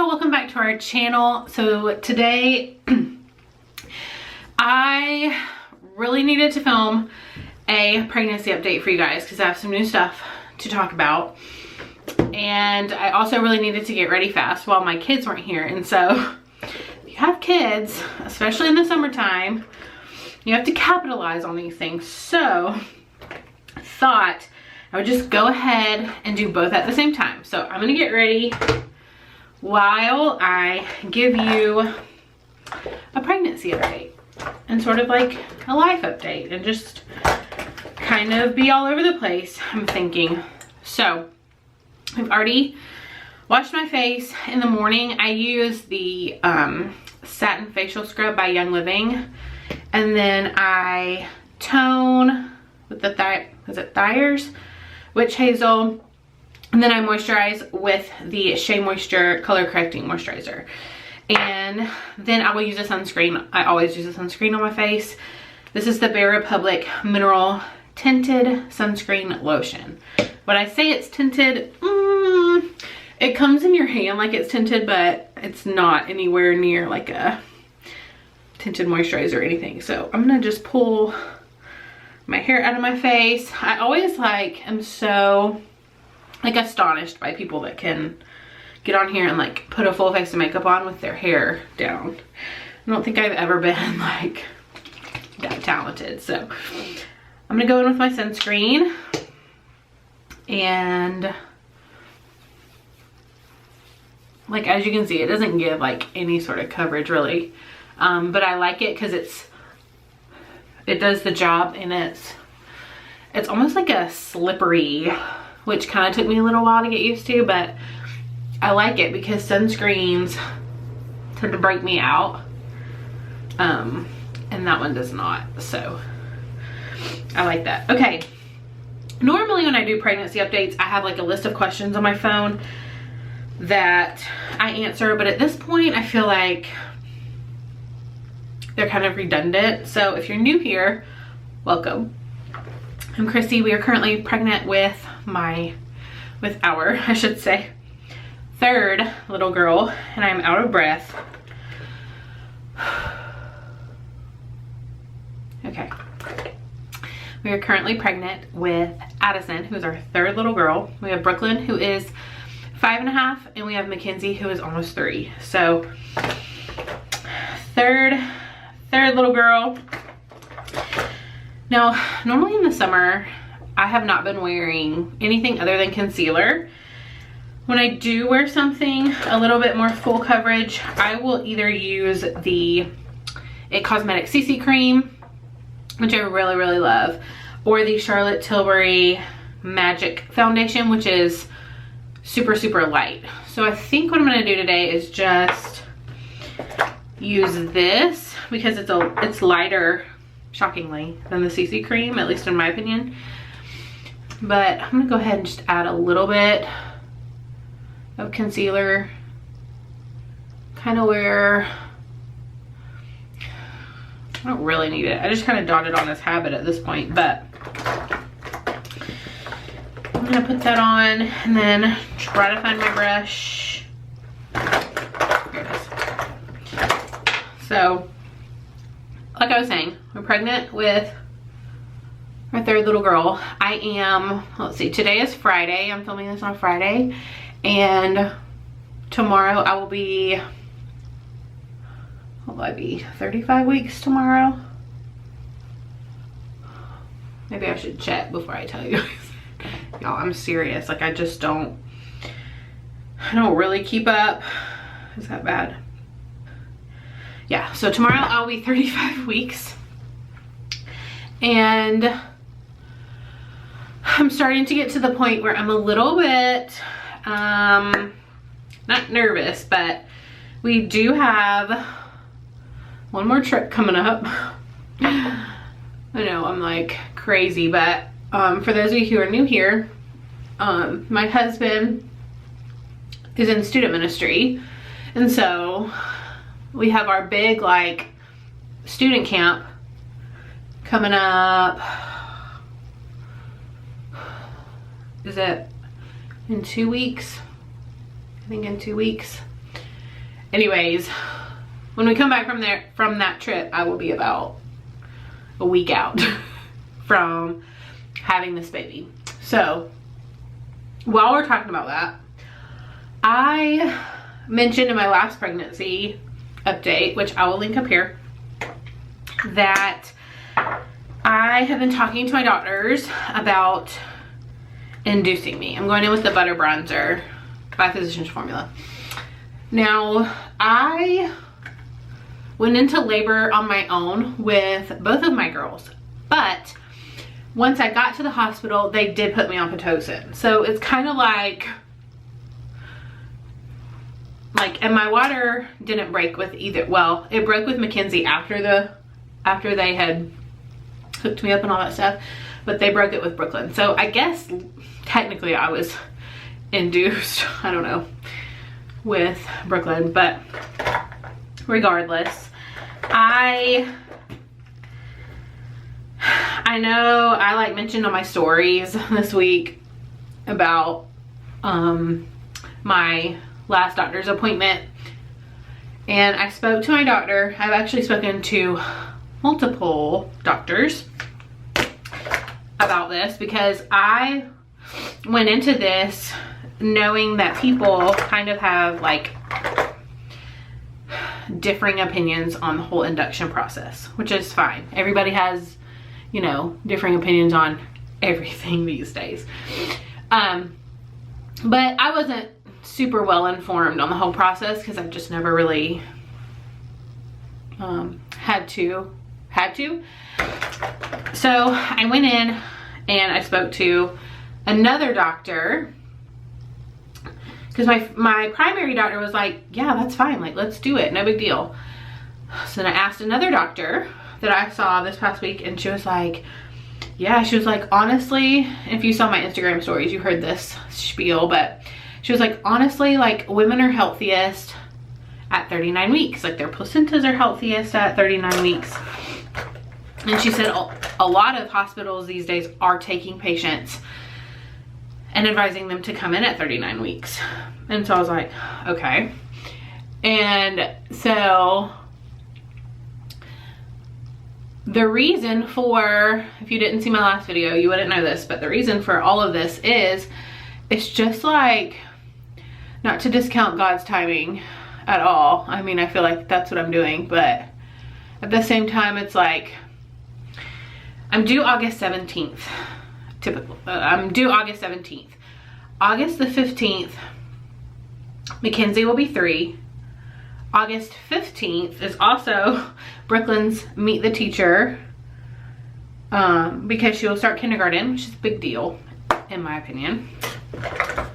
y'all, welcome back to our channel. So today I really needed to film a pregnancy update for you guys because I have some new stuff to talk about, and I also really needed to get ready fast while my kids weren't here. And so if you have kids, especially in the summertime, you have to capitalize on these things. So I thought I would just go ahead and do both at the same time. So I'm gonna get ready while I give you a pregnancy update and sort of like a life update and just kind of be all over the place, I'm thinking. So I've already washed my face in the morning. I use the satin facial scrub by Young Living, and then I tone with the Thyers Witch Hazel, and then I moisturize with the Shea Moisture color correcting moisturizer, and then I will use a sunscreen. I always use a sunscreen on my face. This is the Bare Republic Mineral Tinted Sunscreen Lotion. When I say it's tinted, it comes in your hand like it's tinted, but it's not anywhere near like a tinted moisturizer or anything. So I'm gonna just pull my hair out of my face. I always am so astonished by people that can get on here and put a full face of makeup on with their hair down. I don't think I've ever been that talented. So I'm gonna go in with my sunscreen, and as you can see, it doesn't give any sort of coverage really, but I like it because it does the job, and it's almost like a slippery, which kind of took me a little while to get used to, but I like it because sunscreens tend to break me out, and that one does not. So I like that. Okay, normally when I do pregnancy updates, I have a list of questions on my phone that I answer, but at this point I feel like they're kind of redundant. So if you're new here, welcome. I'm Chrissy. We are currently pregnant with our, I should say, third little girl, and I'm out of breath. Okay. We are currently pregnant with Addison, who's our third little girl. We have Brooklyn, who is 5.5, and we have Mackenzie, who is almost 3. So third little girl. Now, normally in the summer, I have not been wearing anything other than concealer. When I do wear something a little bit more full coverage, I will either use the It Cosmetics CC cream, which I really, really love, or the Charlotte Tilbury Magic foundation, which is super, super light. So I think what I'm gonna do today is just use this because it's lighter, shockingly, than the CC cream, at least in my opinion. But I'm gonna go ahead and just add a little bit of concealer, kind of where I don't really need it. I just kind of dotted on this habit at this point, but I'm gonna put that on and then try to find my brush. Here it is. So, like I was saying, we're pregnant with our third little girl. I am, let's see, today is Friday. I'm filming this on Friday, and tomorrow I will be, what will I be, 35 weeks tomorrow? Maybe I should check before I tell you. Y'all, I'm serious. I just don't really keep up. Is that bad? Yeah, so tomorrow I'll be 35 weeks. And I'm starting to get to the point where I'm a little bit, not nervous, but we do have one more trip coming up. I know, I'm crazy, but for those of you who are new here, my husband is in student ministry, and so we have our big student camp coming up. Is it in 2 weeks? I think in 2 weeks. Anyways, when we come back from that trip, I will be about a week out from having this baby. So while we're talking about that, I mentioned in my last pregnancy update, which I will link up here, that I have been talking to my doctors about inducing me. I'm going in with the butter bronzer by Physicians Formula. Now, I went into labor on my own with both of my girls, but once I got to the hospital, they did put me on Pitocin. So it's kind of like, and my water didn't break with either. Well, it broke with Mackenzie after they had hooked me up and all that stuff, but they broke it with Brooklyn. So I guess technically I was induced, I don't know, with Brooklyn, but regardless, I know I mentioned on my stories this week about my last doctor's appointment, and I spoke to my doctor. I've actually spoken to multiple doctors about this because I went into this knowing that people kind of have differing opinions on the whole induction process, which is fine. Everybody has, you know, differing opinions on everything these days. But I wasn't super well informed on the whole process because I've just never really had to. So I went in and I spoke to another doctor because my primary doctor was like, yeah, that's fine, let's do it, no big deal. So then I asked another doctor that I saw this past week, and she was like, yeah, she was like, honestly, if you saw my Instagram stories, you heard this spiel, but she was like, honestly, women are healthiest at 39 weeks. Their placentas are healthiest at 39 weeks. And she said a lot of hospitals these days are taking patients and advising them to come in at 39 weeks. And so I was like, okay. And so the reason for, if you didn't see my last video, you wouldn't know this, but the reason for all of this is, it's just not to discount God's timing at all. I mean, I feel like that's what I'm doing, but at the same time, it's I'm due August 17th. I'm due August 17th. August the 15th, Mackenzie will be 3. August 15th is also Brooklyn's meet the teacher, because she will start kindergarten, which is a big deal in my opinion.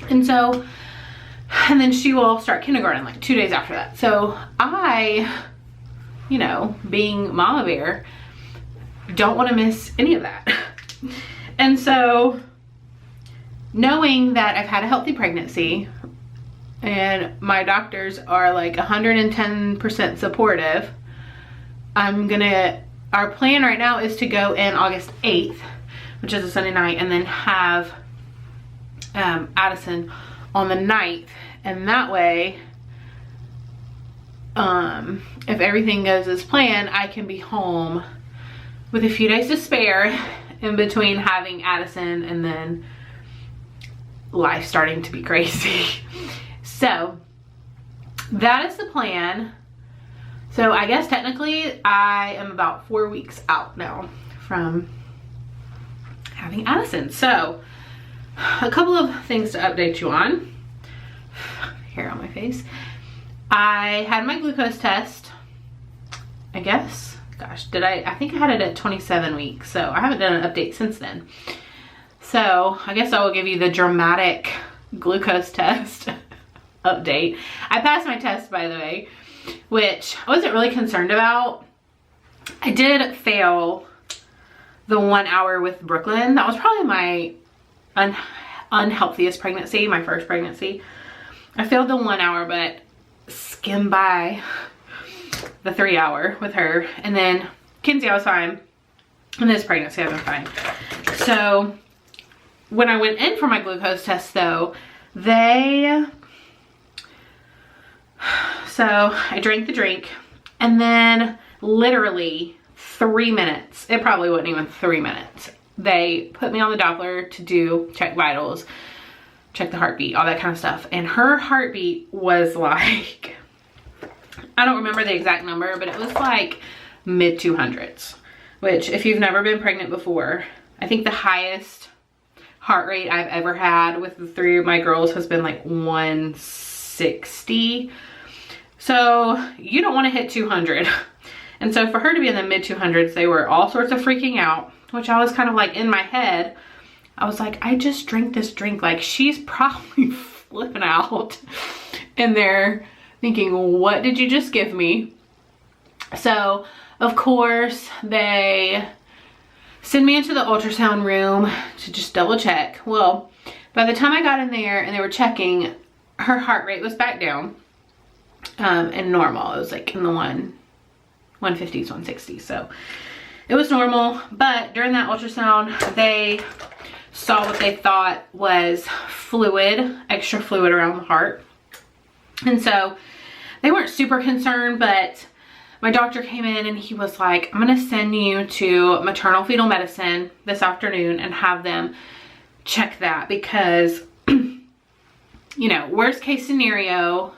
And then she will start kindergarten 2 days after that. So I, you know, being mama bear, don't want to miss any of that. And so knowing that I've had a healthy pregnancy and my doctors are 110% supportive, our plan right now is to go in August 8th, which is a Sunday night, and then have Addison on the 9th. And that way, if everything goes as planned, I can be home with a few days to spare in between having Addison and then life starting to be crazy. So that is the plan. So I guess technically I am about 4 weeks out now from having Addison. So a couple of things to update you on. Hair on my face. I had my glucose test, I guess. Gosh, I think I had it at 27 weeks, so I haven't done an update since then. So I guess I will give you the dramatic glucose test update. I passed my test, by the way, which I wasn't really concerned about. I did fail the 1 hour with Brooklyn. That was probably my unhealthiest pregnancy, my first pregnancy. I failed the 1 hour, but skimmed by the 3 hour with her. And then Kinsey, I was fine. And this pregnancy, I've been fine. So when I went in for my glucose test though, they So I drank the drink, and then literally 3 minutes, it probably wasn't even 3 minutes, they put me on the Doppler to check vitals, check the heartbeat, all that kind of stuff. And her heartbeat was like, I don't remember the exact number, but it was like mid 200s, which if you've never been pregnant before, I think the highest heart rate I've ever had with the 3 of my girls has been like 160. So you don't want to hit 200. And so for her to be in the mid 200s, they were all sorts of freaking out, which I was kind of like in my head. I was like, I just drank this drink. Like, she's probably flipping out in there thinking, what did you just give me? So of course they send me into the ultrasound room to just double check. Well, by the time I got in there and they were checking, her heart rate was back down and normal. It was like in the 150s, 160s. So it was normal. But during that ultrasound, they saw what they thought was fluid, extra fluid around the heart. And so they weren't super concerned, but my doctor came in and he was like, I'm gonna send you to maternal fetal medicine this afternoon and have them check that, because you know, worst case scenario,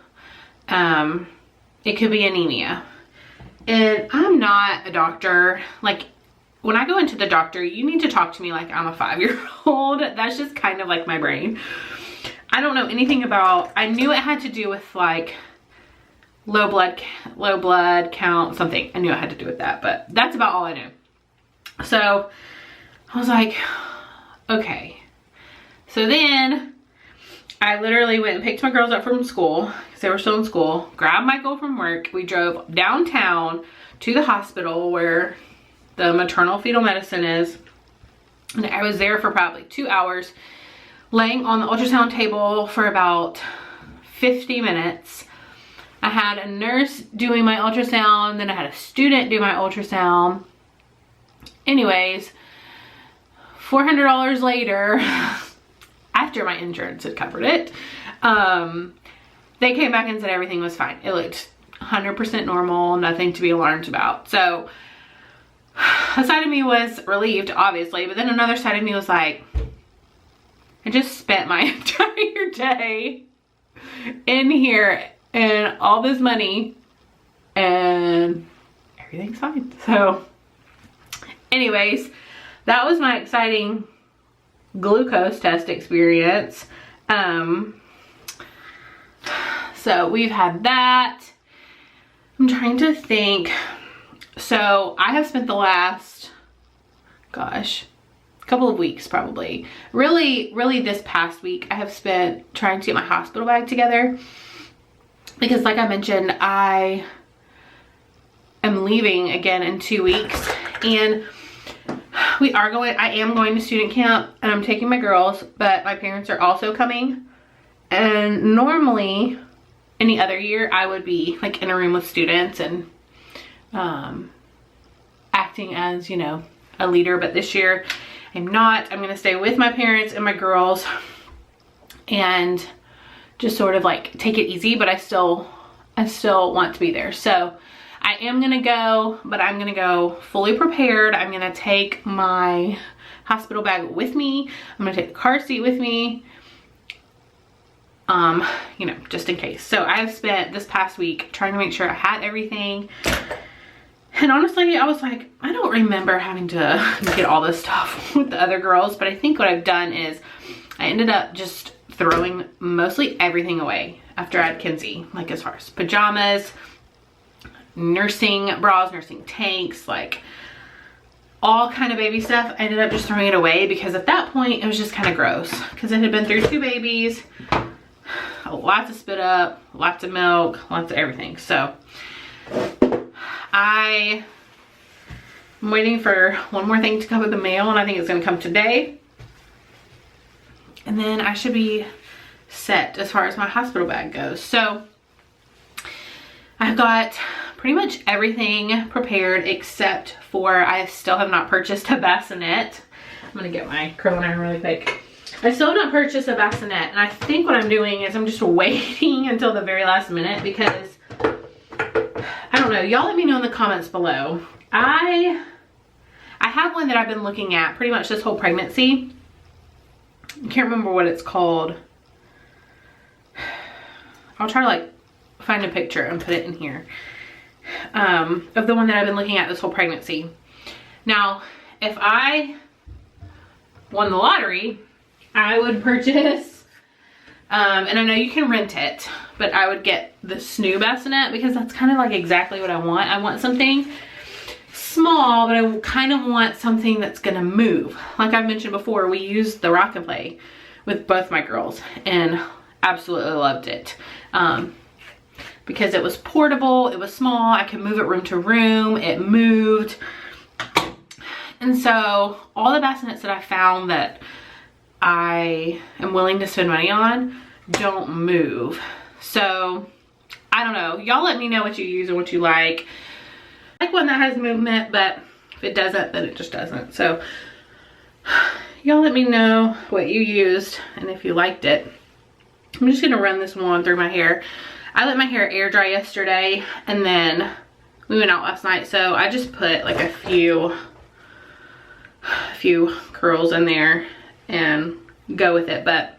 it could be anemia. And I'm not a doctor. Like, when I go into the doctor, you need to talk to me like I'm a 5-year-old. That's just kind of like my brain. I don't know anything about, I knew it had to do with like low blood count, something. I knew it had to do with that, but that's about all I knew. So I was like, okay. So then I literally went and picked my girls up from school because they were still in school, grabbed Michael from work. We drove downtown to the hospital where the maternal fetal medicine is. And I was there for probably 2 hours, laying on the ultrasound table for about 50 minutes. I had a nurse doing my ultrasound, then I had a student do my ultrasound. Anyways, $400 later, after my insurance had covered it, they came back and said everything was fine. It looked 100% normal, nothing to be alarmed about. So a side of me was relieved, obviously, but then another side of me was like, I just spent my entire day in here and all this money and everything's fine. So anyways, that was my exciting glucose test experience. So we've had that. I'm trying to think. So I have spent the last, gosh, couple of weeks probably. Really this past week I have spent trying to get my hospital bag together. Because like I mentioned, I am leaving again in 2 weeks. And I am going to student camp and I'm taking my girls, but my parents are also coming. And normally, any other year, I would be like in a room with students and acting as, you know, a leader. But this year, I'm not. I'm gonna stay with my parents and my girls and just sort of like take it easy, but I still want to be there. So I am gonna go, but I'm gonna go fully prepared. I'm gonna take my hospital bag with me. I'm gonna take the car seat with me, you know, just in case. So I have spent this past week trying to make sure I had everything. And honestly, I was like, I don't remember having to get all this stuff with the other girls, but I think what I've done is I ended up just throwing mostly everything away after I had Kinsey, like as far as pajamas, nursing bras, nursing tanks, like all kind of baby stuff. I ended up just throwing it away because at that point it was just kind of gross because it had been through 2 babies, lots of spit up, lots of milk, lots of everything. So I'm waiting for one more thing to come in the mail, and I think it's gonna come today. And then I should be set as far as my hospital bag goes. So I've got pretty much everything prepared except for I still have not purchased a bassinet. I'm gonna get my curling iron really quick. I still have not purchased a bassinet, and I think what I'm doing is I'm just waiting until the very last minute because know. Y'all let me know in the comments below. I have one that I've been looking at pretty much this whole pregnancy. I can't remember what it's called. I'll try to like find a picture and put it in here. Of the one that I've been looking at this whole pregnancy. Now, if I won the lottery, I would purchase, and I know you can rent it, but I would get the Snoo bassinet because that's kind of like exactly what I want. I want something small, but I kind of want something that's gonna move. Like I've mentioned before, we used the Rock and Play with both my girls and absolutely loved it. Because it was portable, it was small, I could move it room to room, it moved. And so all the bassinets that I found that I am willing to spend money on don't move. So I don't know, y'all let me know what you use and what you like. I like one that has movement, but if it doesn't, then it just doesn't. So y'all let me know what you used and if you liked it. I'm just gonna run this one through my hair. I let my hair air dry yesterday and then we went out last night, so I just put like a few curls in there and go with it. But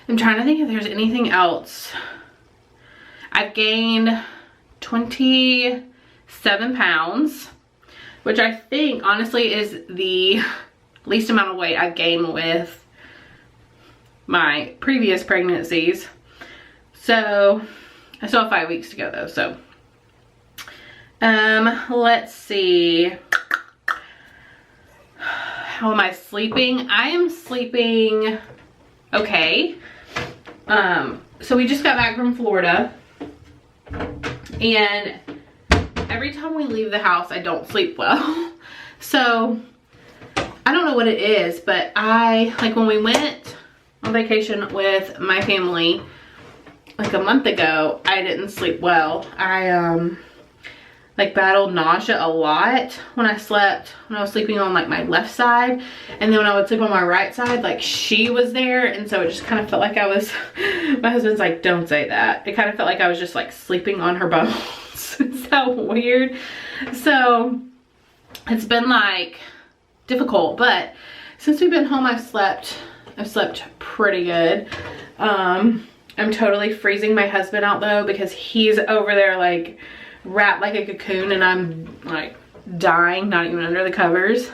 I'm trying to think if there's anything else. I've gained 27 pounds, which I think honestly is the least amount of weight I've gained with my previous pregnancies. So I still have 5 weeks to go though. So let's see, how am I sleeping? I am sleeping okay. So we just got back from Florida and every time we leave the house I don't sleep well. So I don't know what it is, but like when we went on vacation with my family like a month ago, I didn't sleep well. I like battled nausea a lot when I was sleeping on like my left side, and then when I would sleep on my right side, like she was there, and so it just kind of felt like I was, my husband's like, don't say that. It kind of felt like I was just like sleeping on her bones. It's so weird. So it's been like difficult, but since we've been home I've slept pretty good. I'm totally freezing my husband out though because he's over there like wrapped like a cocoon and I'm like dying, not even under the covers,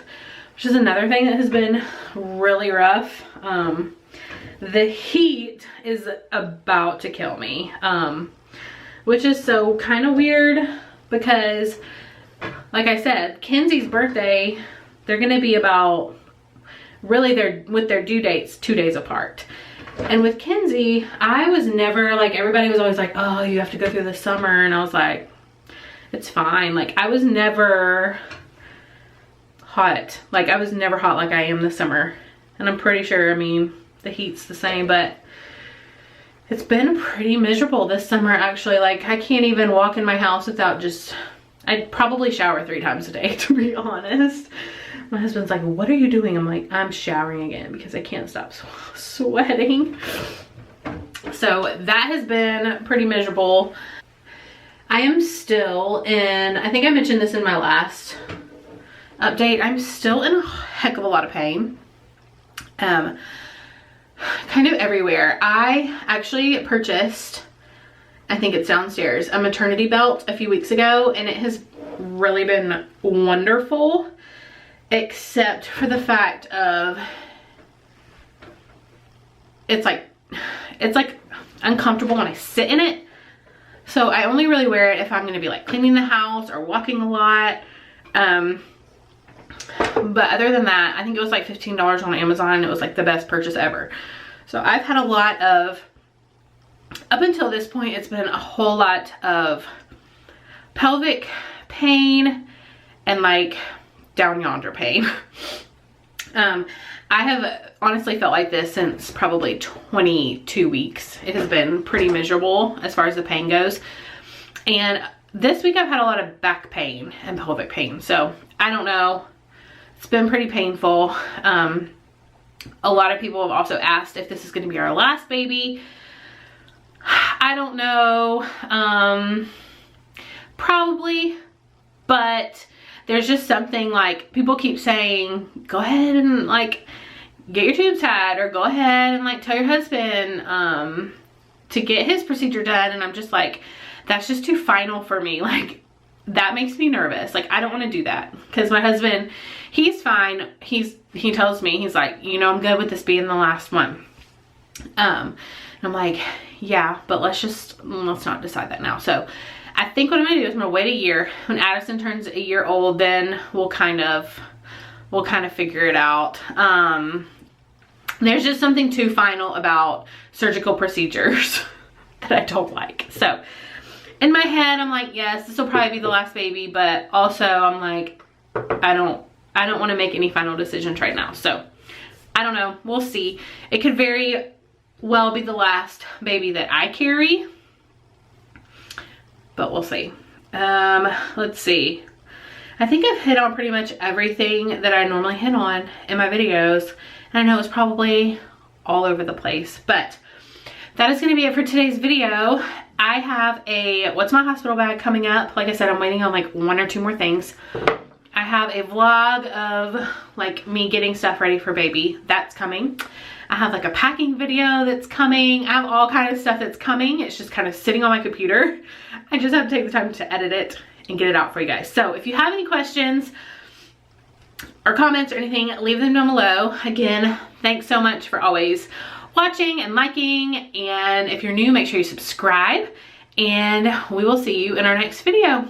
which is another thing that has been really rough. The heat is about to kill me, which is so kind of weird because like I said, Kenzie's birthday, they're gonna be about, really with their due dates 2 days apart. And with Kenzie, I was never like, everybody was always like, oh, you have to go through the summer, and I was like, it's fine. Like I was never hot. Like I was never hot like I am this summer. And I'm pretty sure, I mean, the heat's the same, but it's been pretty miserable this summer actually. Like I can't even walk in my house without I'd probably shower 3 times a day, to be honest. My husband's like, what are you doing? I'm like, I'm showering again because I can't stop sweating. So that has been pretty miserable. I am still in, I think I mentioned this in my last update, I'm still in a heck of a lot of pain. Kind of everywhere. I actually purchased, I think it's downstairs, a maternity belt a few weeks ago, and it has really been wonderful, except for the fact of it's like uncomfortable when I sit in it. So I only really wear it if I'm gonna be like cleaning the house or walking a lot. But other than that, I think it was like $15 on Amazon, and it was like the best purchase ever. So I've had a lot of, up until this point, it's been a whole lot of pelvic pain and like down yonder pain. I have honestly felt like this since probably 22 weeks. It has been pretty miserable as far as the pain goes. And this week I've had a lot of back pain and pelvic pain. So I don't know. It's been pretty painful. A lot of people have also asked if this is going to be our last baby. I don't know. Probably, but there's just something like, people keep saying, go ahead and like get your tubes tied, or go ahead and like tell your husband to get his procedure done. And I'm just like, that's just too final for me. Like, that makes me nervous. Like, I don't want to do that, because my husband, he's fine. He tells me, he's like, you know, I'm good with this being the last one. And I'm like, yeah, but let's not decide that now. So I think what I'm gonna do is I'm gonna wait a year. When Addison turns a year old, then we'll kind of figure it out. There's just something too final about surgical procedures that I don't like. So in my head, I'm like, yes, this will probably be the last baby, but also I'm like, I don't want to make any final decisions right now. So I don't know, we'll see. It could very well be the last baby that I carry, but we'll see. Let's see. I think I've hit on pretty much everything that I normally hit on in my videos. And I know it's probably all over the place, but that is going to be it for today's video. I have a What's My Hospital bag coming up. Like I said, I'm waiting on like 1 or 2 more things. I have a vlog of like me getting stuff ready for baby. That's coming. I have like a packing video that's coming. I have all kinds of stuff that's coming. It's just kind of sitting on my computer. I just have to take the time to edit it and get it out for you guys. So if you have any questions or comments or anything, leave them down below. Again, thanks so much for always watching and liking. And if you're new, make sure you subscribe. And we will see you in our next video.